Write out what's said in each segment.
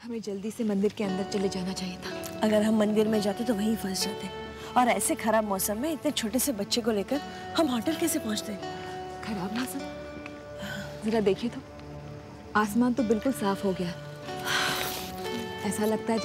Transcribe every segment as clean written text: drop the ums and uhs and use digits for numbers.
हमें जल्दी से मंदिर के अंदर चले जाना चाहिए था। अगर हम मंदिर में जाते तो वहीं फंस जाते, और ऐसे खराब मौसम में इतने छोटे से बच्चे को लेकर हम होटल कैसे पहुंचते? खराब मौसम? जरा देखिए तो, आसमान तो बिल्कुल साफ हो गया। ऐसा लगता है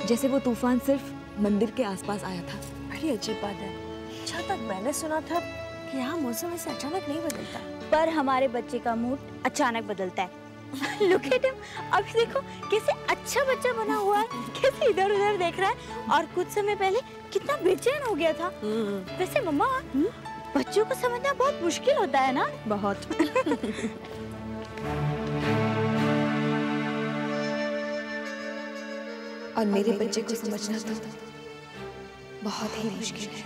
जैसे वो तूफान सिर्फ मंदिर के आसपास आया था। बड़ी अजीब बात है, जहाँ तक मैंने सुना था कि यहाँ मौसम ऐसे अचानक नहीं बदलता, पर हमारे बच्चे का मूड अचानक बदलता है। Look at him, अभी देखो कैसे अच्छा बच्चा बना हुआ है, कैसे इधर उधर देख रहा है, और कुछ समय पहले कितना बेचैन हो गया था। वैसे मम्मा, बच्चों को समझना बहुत मुश्किल होता है ना? बहुत। और मेरे बच्चे को समझना तो बहुत ही मुश्किल है।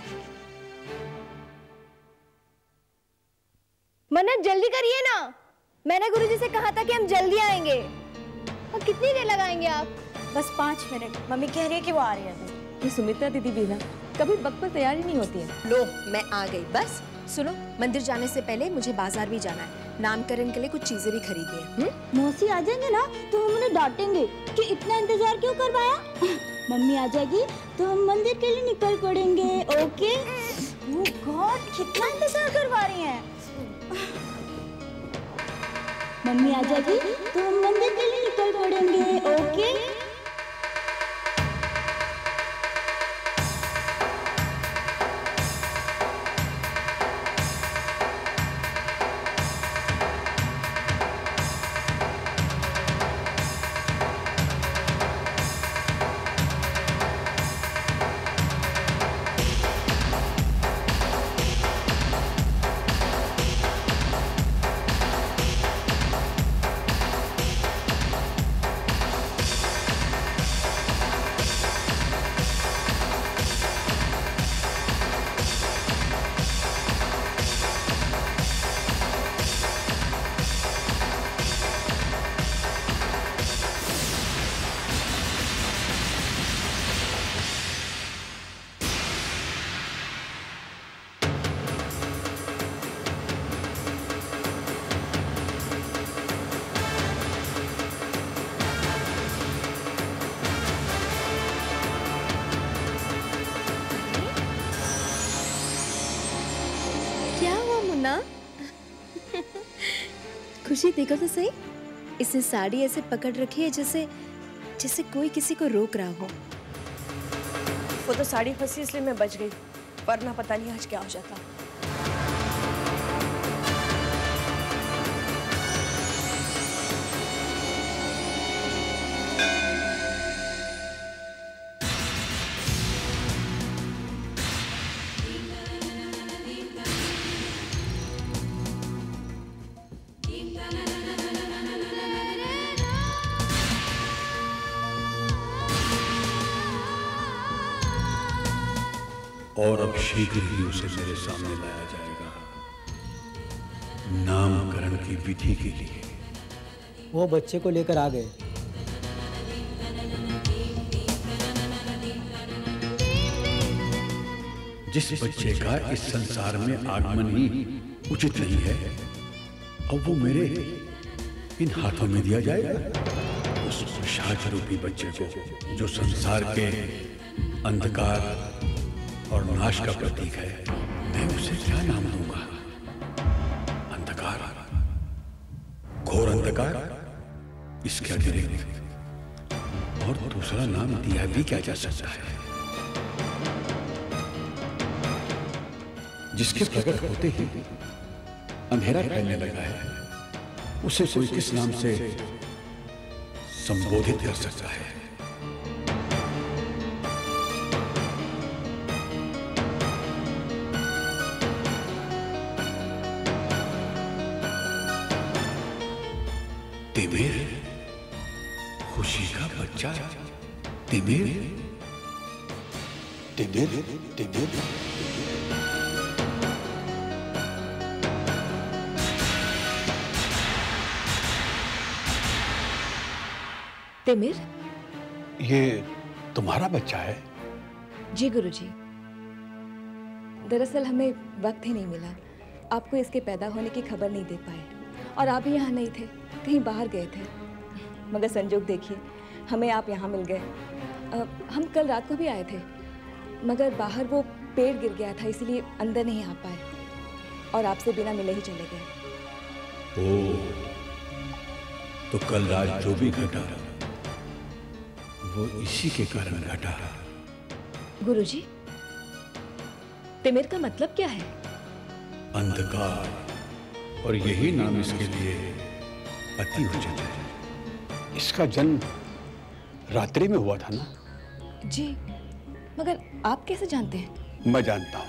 मन्नत जल्दी करिए ना, मैंने गुरुजी से कहा था कि हम जल्दी आएंगे। और कितनी देर लगाएंगे आप? बस 5 मिनट। मम्मी कह रही है कि वो आ रही है अभी। ये सुमित्रा दीदी भी ना कभी वक्त पर तैयारी नहीं होती है। लो, मैं आ गई। बस सुनो, मंदिर जाने से पहले मुझे बाजार भी जाना है, नामकरण के लिए कुछ चीजें भी खरीदनी है। मौसी आ जाएंगे ना तो हम उन्हें डांटेंगे कि इतना इंतजार क्यों करवाया। मम्मी आ जाएगी तो हम मंदिर के लिए निकल पड़ेंगे। ओके? ओह गॉड, कितना इंतजार करवा रही हैं। मम्मी आ जाएगी तो हम मंदिर के लिए निकल पड़ेंगे। ओके? खुशी देखो तो सही, इसने साड़ी ऐसे पकड़ रखी है जैसे कोई किसी को रोक रहा हो। वो तो साड़ी फंसी इसलिए मैं बच गई, वरना पता नहीं आज क्या हो जाता। और अब शीघ्र ही उसे मेरे सामने लाया जाएगा नामकरण की विधि के लिए। वो बच्चे को लेकर आ गए। जिस बच्चे का इस संसार में आगमन ही उचित नहीं है, अब वो मेरे इन हाथों में दिया जाएगा। उस पिशाच रूपी बच्चे को जो संसार के अंधकार और नाश का प्रतीक है, मैं उसे क्या नाम दूंगा? अंधकार, घोर अंधकार। इसके अतिरिक्त और दूसरा नाम दिया भी क्या जा सकता है? जिसके प्रकट होते ही अंधेरा फैलने लगा है, उसे कोई किस नाम से संबोधित कर सकता है? तिमिर, खुशी का बच्चा तिमिर। तिमिर, तिमिर, तिमिर, ये तुम्हारा बच्चा है? जी गुरुजी। दरअसल हमें वक्त ही नहीं मिला, आपको इसके पैदा होने की खबर नहीं दे पाए, और आप भी यहाँ नहीं थे, कहीं बाहर गए थे। मगर संजोग देखिए हमें आप यहाँ मिल गए। हम कल रात को भी आए थे मगर बाहर वो पेड़ गिर गया था इसलिए अंदर नहीं आ पाए और आपसे बिना मिले ही चले गए। ओह, तो कल रात जो भी घटा वो इसी के कारण घटा। गुरुजी, तिमिर का मतलब क्या है? अंधकार, और यही नाम इसके लिए अति उचित है। इसका जन्म रात्रि में हुआ था ना? जी, मगर आप कैसे जानते हैं? मैं जानता हूं,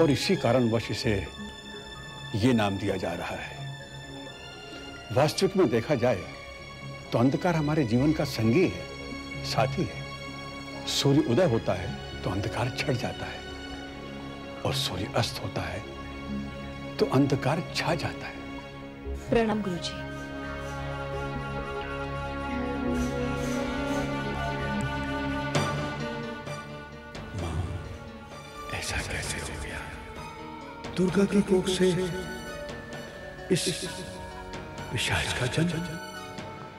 और इसी कारणवश इसे ये नाम दिया जा रहा है। वास्तविक में देखा जाए तो अंधकार हमारे जीवन का संगी है, साथी है। सूर्य उदय होता है तो अंधकार छट जाता है, और सूर्य अस्त होता है तो अंधकार छा जाता है। प्रणाम गुरुजी। मां, ऐसा कैसे हो गया? दुर्गा की कोख से इस पिशाच का जन्म?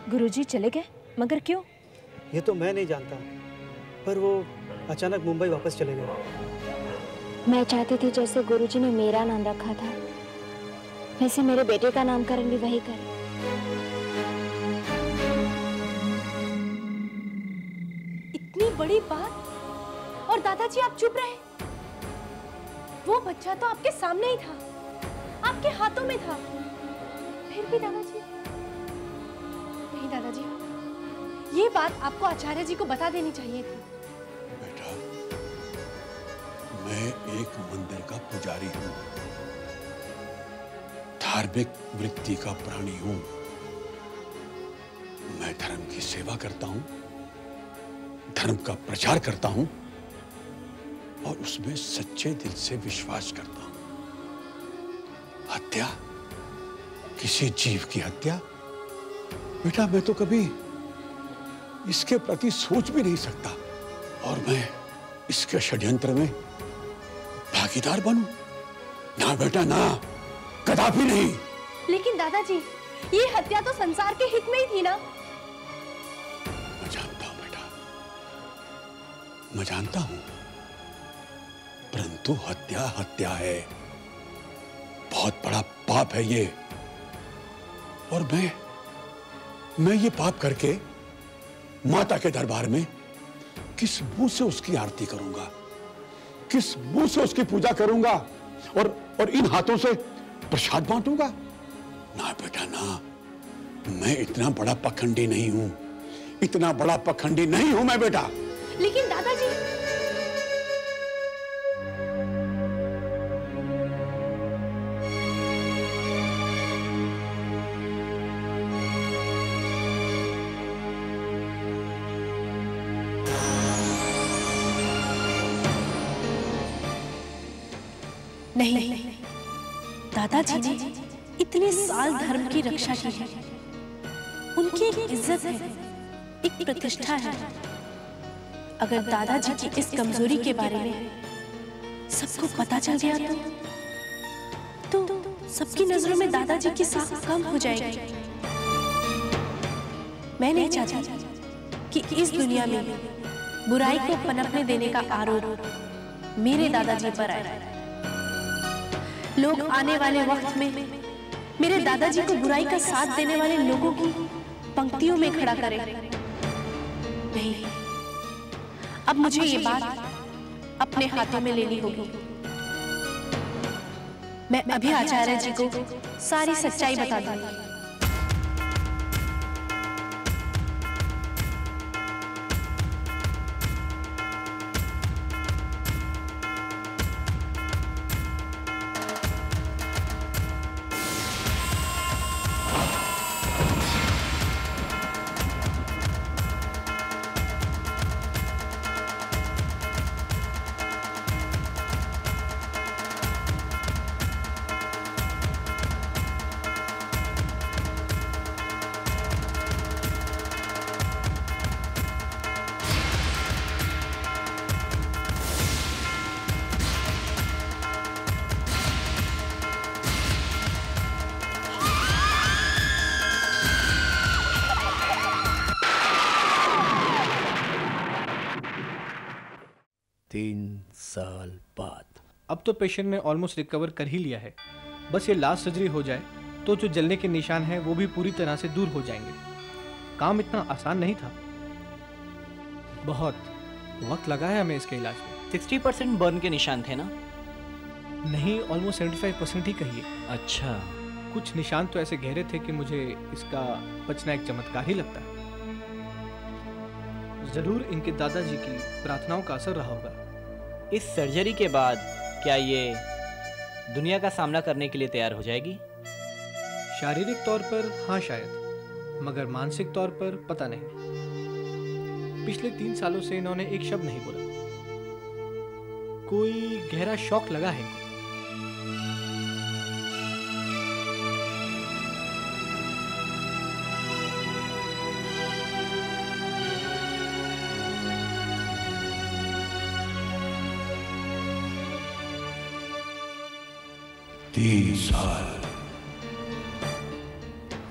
गुरुजी चले गए, मगर क्यों? ये तो मैं नहीं जानता, पर वो अचानक मुंबई वापस चले गए। मैं चाहती थी जैसे गुरुजी ने मेरा नाम रखा था वैसे मेरे बेटे का नामकरण भी वही करे। इतनी बड़ी बात और दादाजी आप चुप रहे। वो बच्चा तो आपके सामने ही था, आपके हाथों में था, फिर भी दादाजी नहीं। दादाजी, ये बात आपको आचार्य जी को बता देनी चाहिए थी। बेटा, मैं एक मंदिर का पुजारी हूं, धार्मिक वृत्ति का प्राणी हूं। मैं धर्म की सेवा करता हूं, धर्म का प्रचार करता हूं और उसमें सच्चे दिल से विश्वास करता हूं। हत्या, किसी जीव की हत्या, बेटा मैं तो कभी इसके प्रति सोच भी नहीं सकता, और मैं इसके षड्यंत्र में भागीदार बनूं? ना बेटा ना, कदापि नहीं। लेकिन दादाजी, ये हत्या तो संसार के हित में ही थी ना। मैं जानता हूं बेटा, मैं जानता हूं, परंतु हत्या हत्या है, बहुत बड़ा पाप है ये। और मैं ये पाप करके माता के दरबार में किस मुंह से उसकी आरती करूंगा, किस मुंह से उसकी पूजा करूंगा, और इन हाथों से प्रसाद बांटूंगा? ना बेटा ना, मैं इतना बड़ा पखंडी नहीं हूं, इतना बड़ा पखंडी नहीं हूं मैं बेटा। लेकिन दादाजी, नहीं, दादाजी ने इतने साल धर्म की रक्षा की है, उनकी एक इज्जत है, एक प्रतिष्ठा है। अगर दादाजी की इस कमजोरी के बारे में सबको पता चल गया तो सबकी नजरों में दादाजी की साख कम हो जाएगी। मैं नहीं चाहती कि इस दुनिया में बुराई को पनपने देने का आरोप मेरे दादाजी पर आए। लोग आने वाले वक्त में मेरे दादाजी को बुराई का साथ देने वाले लोगों की पंक्तियों में खड़ा करें। नहीं, अब मुझे ये बात अपने हाथों में लेनी होगी। मैं अभी आचार्य जी को सारी सच्चाई बता दूंगी। 3 साल बाद। अब तो पेशेंट ने ऑलमोस्ट रिकवर कर ही लिया है, बस ये लास्ट सर्जरी हो जाए तो जो जलने के निशान हैं वो भी पूरी तरह से दूर हो जाएंगे। काम इतना आसान नहीं था, बहुत वक्त लगा है हमें इसके इलाज में। 60% बर्न के निशान थे ना? नहीं, ऑलमोस्ट 75% ही कहिए। अच्छा। कुछ निशान तो ऐसे गहरे थे कि मुझे इसका बचना एक चमत्कार ही लगता है। जरूर इनके दादाजी की प्रार्थनाओं का असर रहा होगा। इस सर्जरी के बाद क्या ये दुनिया का सामना करने के लिए तैयार हो जाएगी? शारीरिक तौर पर हाँ शायद, मगर मानसिक तौर पर पता नहीं। पिछले 3 सालों से इन्होंने एक शब्द नहीं बोला। कोई गहरा शौक लगा है इनको।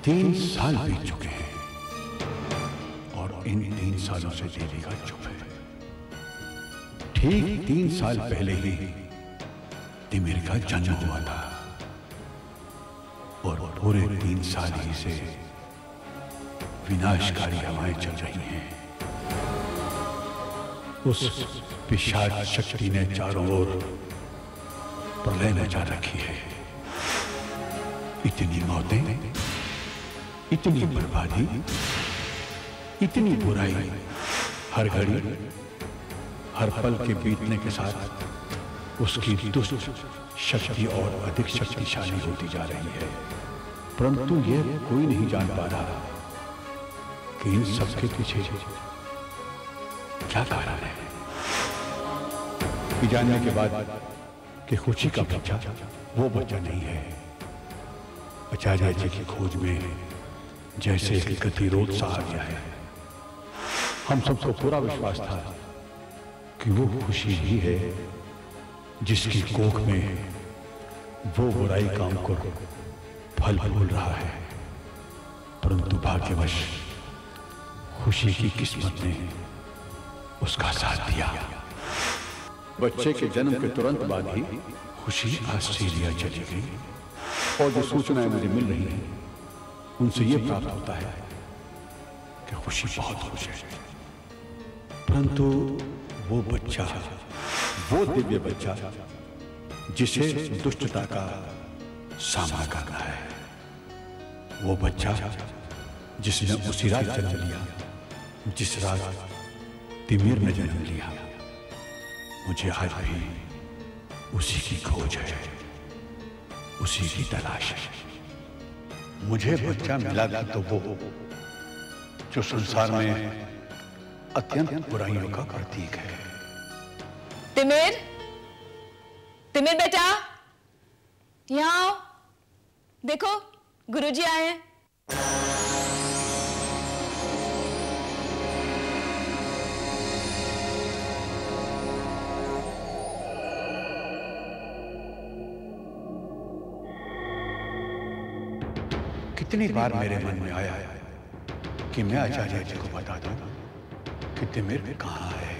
तीन साल बीत चुके हैं और इन 3 सालों से देविका चुप है। ठीक 3 साल पहले ही तिमिर का जन्म हुआ था और पूरे 3 साल ही से विनाशकारी हवाएं चल रही हैं। उस पिशाच शक्ति ने चारों ओर प्रलय मचा रखी है। इतनी मौतें, इतनी बर्बादी, इतनी बुराई, हर घड़ी हर पल के बीतने के साथ उसकी दुष्ट शक्ति और अधिक शक्तिशाली होती जा रही है। परंतु यह कोई नहीं जान पा रहा कि इन सबके पीछे क्या कारण है। जानने के बाद कि खुशी का बच्चा वो बच्चा नहीं है। आचार्य जी की खोज में जैसे एक गतिरोध सा आ गया है। हम सबको पूरा विश्वास था कि वो खुशी ही है जिसकी कोख में वो बुराई काम को फल फूल रहा है। परंतु भाग्यवश खुशी की किस्मत ने उसका साथ दिया। बच्चे के जन्म के तुरंत बाद ही खुशी ऑस्ट्रेलिया चली गई और जो सूचनाएं मुझे मिल रही हैं उनसे यह प्राप्त होता है कि खुशी बहुत खुश है। परंतु वो बच्चा, वो दिव्य बच्चा जिसे दुष्टता का सामना करना है, वो बच्चा जिसने उसी रात जन्म लिया जिस रात तिमिर ने जन्म लिया, मुझे आज भी उसी की खोज है, उसी की तलाश है। मुझे बच्चा मिला था तो वो जो संसार में अत्यंत बुराइयों का प्रतीक है। तिमिर, तिमिर बेटा, यहाँ आओ। देखो गुरुजी आए हैं। कितनी बार मेरे मन में आया कि मैं आचार्य जी को बता दूं कि तिमिर कहां है।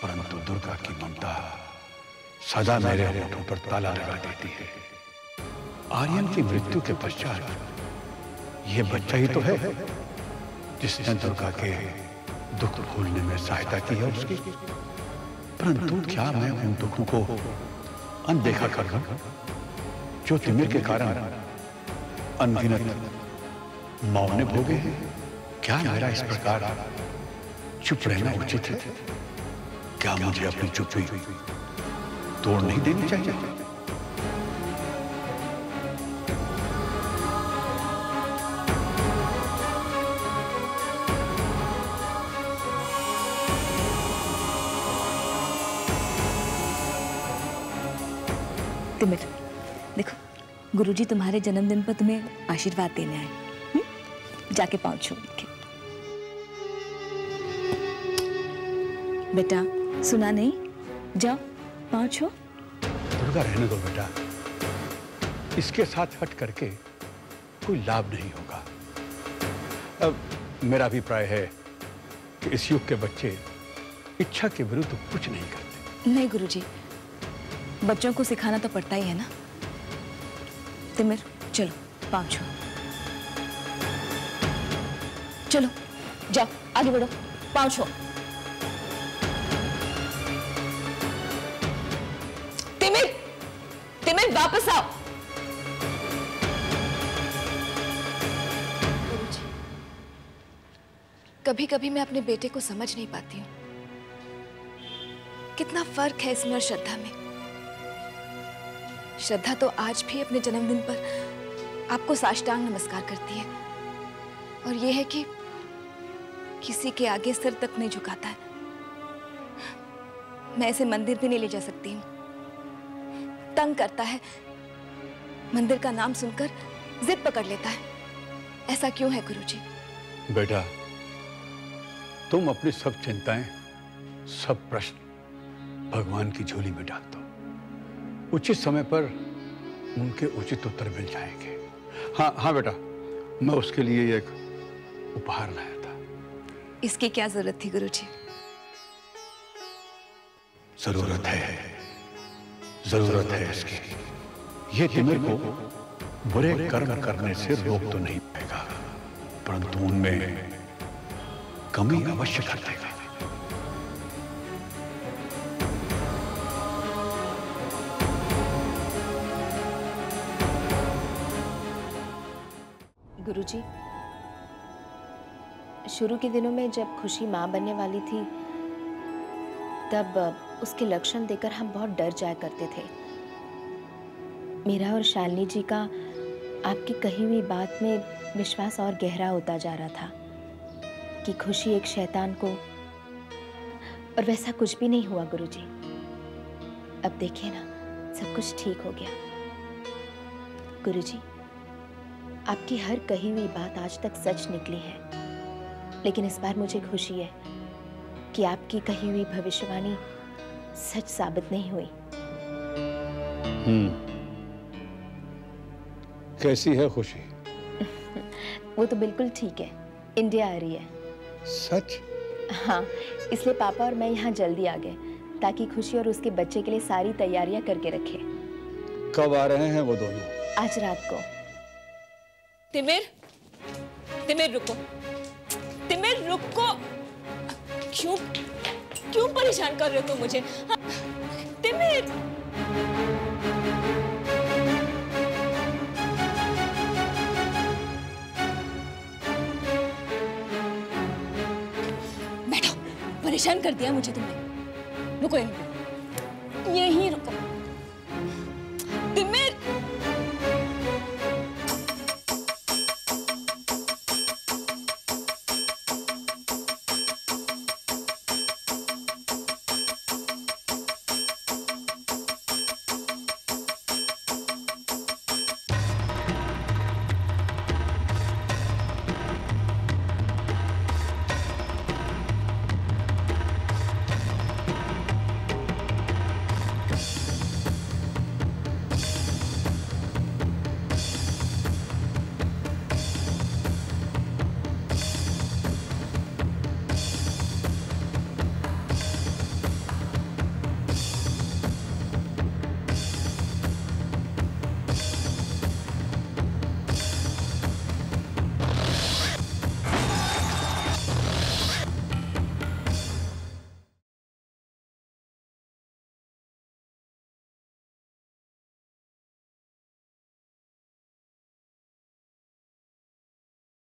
परंतु दुर्गा की ममता सदा मेरे होठों पर ताला लगा देती है। आर्यन की मृत्यु के पश्चात यह बच्चा ही तो है जिसने दुर्गा के दुख भूलने में सहायता की है उसकी। परंतु क्या मैं उन दुखों को अनदेखा कर दूं जो तिमिर के कारण अनगिनत मौत ने भोगे हैं? क्या मेरा इस प्रकार चुप रहना उचित है? क्या मुझे अपनी चुप्पी तोड़ नहीं देनी चाहिए? तिमिर, देखो गुरुजी तुम्हारे जन्मदिन पर तुम्हें आशीर्वाद देने आए। जाके पाँव छू उनके। बेटा सुना नहीं? जाओ पाँव छू। दुर्गा रहने दो बेटा, इसके साथ हट करके कोई लाभ नहीं होगा। अब मेरा अभिप्राय है कि इस युग के बच्चे इच्छा के विरुद्ध कुछ नहीं करते। नहीं गुरुजी, बच्चों को सिखाना तो पड़ता ही है ना। तिमिर चलो, पाँव छुओ। चलो जाओ, आगे बढ़ो, पाँव छुओ। तिमिर, तिमिर वापस आओ। गुरुजी, कभी कभी मैं अपने बेटे को समझ नहीं पाती हूँ। कितना फर्क है इसमें और श्रद्धा में। श्रद्धा तो आज भी अपने जन्मदिन पर आपको साष्टांग नमस्कार करती है, और यह है कि किसी के आगे सिर तक नहीं झुकाता है। मैं इसे मंदिर भी नहीं ले जा सकती हूँ, तंग करता है। मंदिर का नाम सुनकर जिद पकड़ लेता है। ऐसा क्यों है गुरुजी? बेटा, तुम अपनी सब चिंताएं, सब प्रश्न भगवान की झोली में डाल दो। उचित समय पर उनके उचित उत्तर मिल जाएंगे। हाँ हाँ बेटा, मैं उसके लिए एक उपहार लाया था। इसकी क्या जरूरत थी गुरुजी? जरूरत है इसकी। ये तिमिर को बुरे कर्म करने से रोक तो नहीं पाएगा, परंतु उनमें कमी अवश्य कर देगा। गुरुजी, शुरू के दिनों में जब खुशी माँ बनने वाली थी, तब उसके लक्षण देखकर हम बहुत डर जाया करते थे। मेरा और शालिनी जी का आपकी कही हुई बात में विश्वास और गहरा होता जा रहा था कि खुशी एक शैतान को, और वैसा कुछ भी नहीं हुआ गुरुजी। अब देखिए ना, सब कुछ ठीक हो गया। गुरुजी, आपकी हर कही हुई बात आज तक सच निकली है, लेकिन इस बार मुझे खुशी है कि आपकी कही हुई भविष्यवाणी सच साबित नहीं हुई। कैसी है खुशी? वो तो बिल्कुल ठीक है, इंडिया आ रही है। सच? हाँ, इसलिए पापा और मैं यहाँ जल्दी आ गए ताकि खुशी और उसके बच्चे के लिए सारी तैयारियां करके रखे। कब आ रहे हैं वो दोनों? आज रात को। तिमिर, तिमिर रुको, तिमिर रुको। क्यों क्यों परेशान कर रहे हो तुम मुझे? हाँ, तिमिर। बैठो, परेशान कर दिया मुझे तुमने। रुको यहीं पे, यहीं